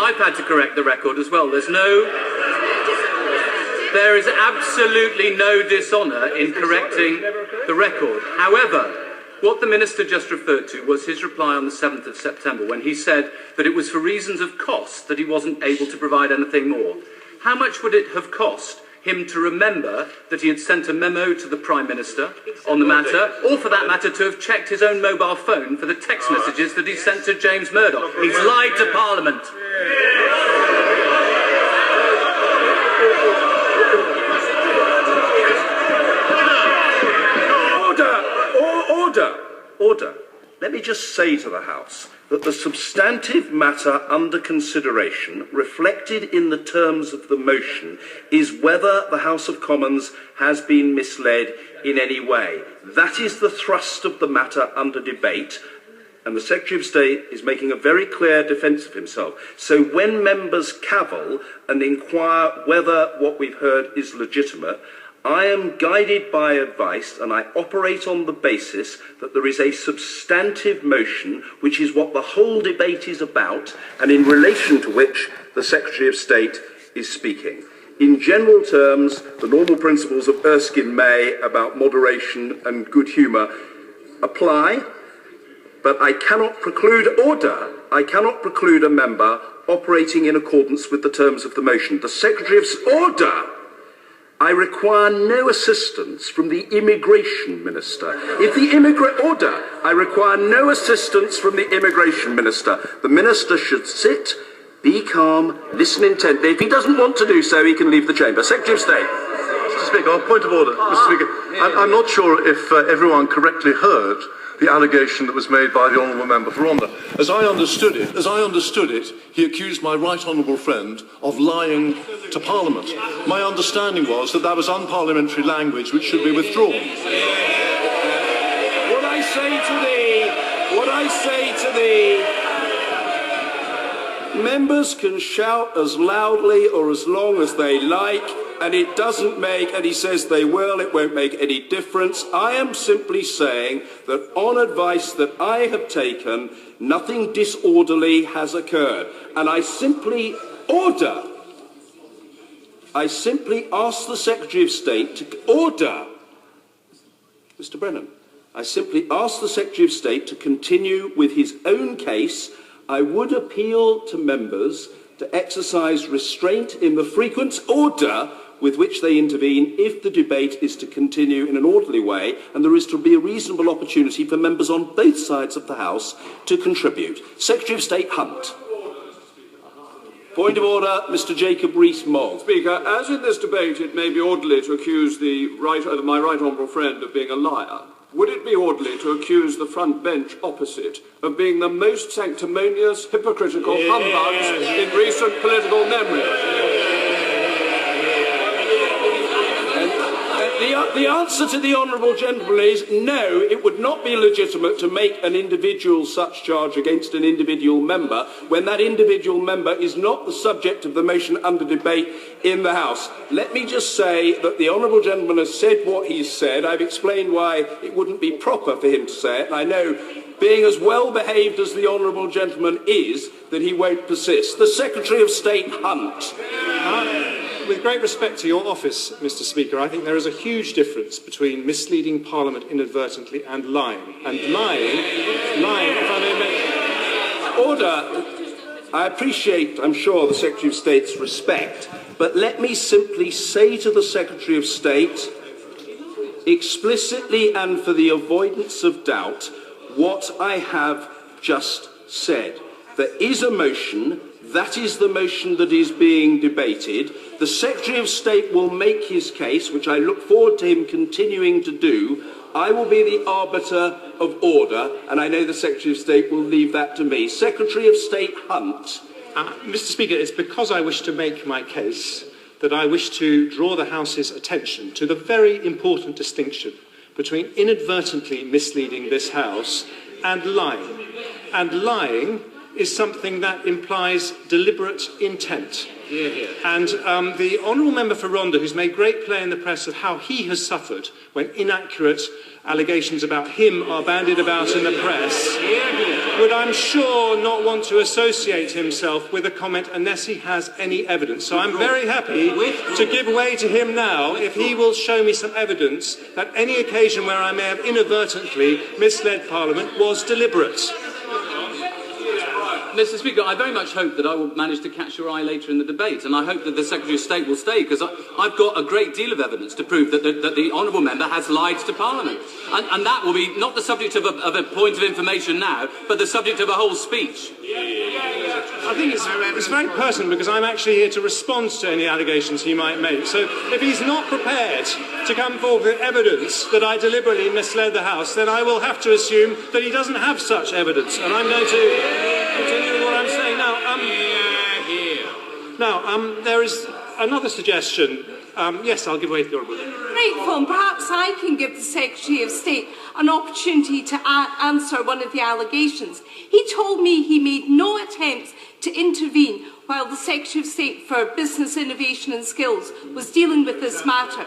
I've had to correct the record as well. There is absolutely no dishonour in correcting the record. However, what the Minister just referred to was his reply on the 7th of September when he said that it was for reasons of cost that he wasn't able to provide anything more. How much would it have cost him to remember that he had sent a memo to the Prime Minister on the matter, or for that matter to have checked his own mobile phone for the text messages that he sent to James Murdoch? He's lied to Parliament. Order. Let me just say to the House that the substantive matter under consideration, reflected in the terms of the motion, is whether the House of Commons has been misled in any way. That is the thrust of the matter under debate, and the Secretary of State is making a very clear defence of himself. So when members cavil and inquire whether what we've heard is legitimate, I am guided by advice and I operate on the basis that there is a substantive motion, which is what the whole debate is about, and in relation to which the Secretary of State is speaking. In general terms, the normal principles of Erskine May about moderation and good humour apply, but I cannot preclude I cannot preclude a member operating in accordance with the terms of the motion. The Secretary of I require no assistance from the Immigration Minister. I require no assistance from the Immigration Minister. The Minister should sit, be calm, listen intently. If he doesn't want to do so, he can leave the chamber. Secretary of State. Mr. Speaker, on point of order. Mr. Speaker, I'm not sure if everyone correctly heard the allegation that was made by the honourable member for Rhondda. As I understood it, he accused my right honourable friend of lying to Parliament. My understanding was that that was unparliamentary language which should be withdrawn. What I say to thee, members can shout as loudly or as long as they like, and it doesn't make, and he says they will, it won't make any difference. I am simply saying that on advice that I have taken, nothing disorderly has occurred. And I simply ask the Secretary of State to order, Mr. Brennan, I simply ask the Secretary of State to continue with his own case. I would appeal to members to exercise restraint in the frequent order with which they intervene if the debate is to continue in an orderly way and there is to be a reasonable opportunity for members on both sides of the House to contribute. Secretary of State Hunt. Point of order, Mr. Jacob Rees-Mogg. Speaker, as in this debate it may be orderly to accuse my right honourable friend of being a liar, would it be orderly to accuse the front bench opposite of being the most sanctimonious, hypocritical humbugs in recent political memory? The answer to the honourable gentleman is no, it would not be legitimate to make an individual such charge against an individual member when that individual member is not the subject of the motion under debate in the House. Let me just say that the honourable gentleman has said what he's said. I've explained why it wouldn't be proper for him to say it, and I know, being as well behaved as the honourable gentleman is, that he won't persist. The Secretary of State Hunt. With great respect to your office, Mr. Speaker, I think there is a huge difference between misleading Parliament inadvertently and lying. And lying, if I may make... Order. I appreciate, I'm sure, the Secretary of State's respect, but let me simply say to the Secretary of State, explicitly and for the avoidance of doubt, what I have just said. There is a motion. That is the motion that is being debated. The Secretary of State will make his case, which I look forward to him continuing to do. I will be the arbiter of order, and I know the Secretary of State will leave that to me. Secretary of State Hunt. Mr. Speaker, it's because I wish to make my case that I wish to draw the House's attention to the very important distinction between inadvertently misleading this House and lying. And lying is something that implies deliberate intent. And the honourable member for Rhondda, who's made great play in the press of how he has suffered when inaccurate allegations about him are bandied about in the press, would, I'm sure, not want to associate himself with a comment unless he has any evidence. So I'm very happy to give way to him now if he will show me some evidence that any occasion where I may have inadvertently misled Parliament was deliberate. Mr. Speaker, I very much hope that I will manage to catch your eye later in the debate, and I hope that the Secretary of State will stay, because I've got a great deal of evidence to prove that the honourable member has lied to Parliament. And that will be not the subject of a point of information now, but the subject of a whole speech. I think it's very personal, because I'm actually here to respond to any allegations he might make. So if he's not prepared to come forward with evidence that I deliberately misled the House, then I will have to assume that he doesn't have such evidence. And I'm going to continue with what I'm saying now. There is another suggestion. Yes, I'll give way to the Honourable. Grateful, and perhaps I can give the Secretary of State an opportunity to answer one of the allegations. He told me he made no attempts to intervene while the Secretary of State for Business, Innovation and Skills was dealing with this matter.